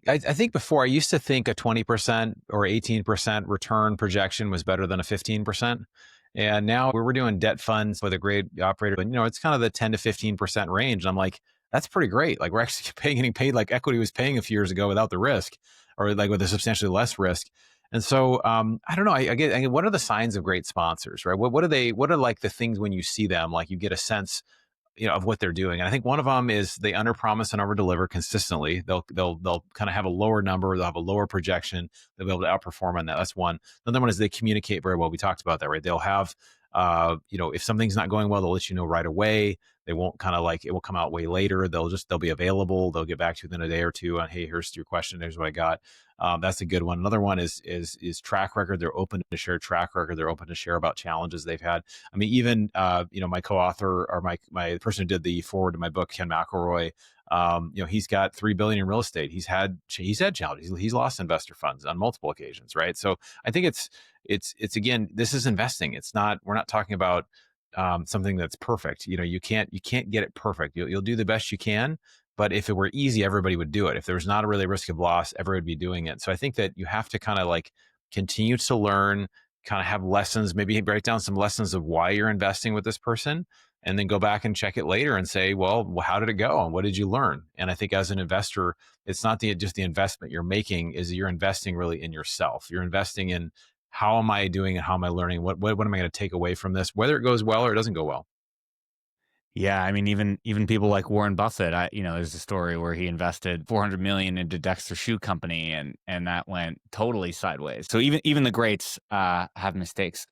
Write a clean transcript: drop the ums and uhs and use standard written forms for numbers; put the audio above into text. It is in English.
I think before I used to think a 20% or 18% return projection was better than a 15%. And now we're doing debt funds with a great operator, and it's kind of the 10 to 15% range. And I'm like, that's pretty great. Like we're actually getting paid like equity was paying a few years ago without the risk, or like with a substantially less risk. And so I don't know. I get what are the signs of great sponsors, right? What are like the things when you see them, like you get a sense of what they're doing. And I think one of them is they underpromise and overdeliver consistently. They'll kind of have a lower number, they'll have a lower projection, they'll be able to outperform on that. That's one. Another one is they communicate very well. We talked about that, right? They'll have if something's not going well, they'll let you know right away. They won't kind of like it will come out way later. They'll be available. They'll get back to you within a day or two on, hey, here's your question. Here's what I got. That's a good one. Another one is track record. They're open to share track record. They're open to share about challenges they've had. I mean, even my co-author or my person who did the forward to my book, Ken McElroy. He's got $3 billion in real estate. He's had challenges. He's lost investor funds on multiple occasions, right? So I think it's again, this is investing. We're not talking about something that's perfect. You can't get it perfect. You'll do the best you can. But if it were easy, everybody would do it. If there was not a really risk of loss, everybody would be doing it. So I think that you have to kind of like continue to learn, kind of have lessons, maybe write down some lessons of why you're investing with this person, and then go back and check it later and say, well, how did it go? And what did you learn? And I think as an investor, it's not just the investment you're making, is you're investing really in yourself. You're investing in how am I doing and how am I learning? What am I going to take away from this, whether it goes well or it doesn't go well? Yeah, I mean, even people like Warren Buffett, there's a story where he invested 400 million into Dexter Shoe Company, and that went totally sideways. So even the greats have mistakes.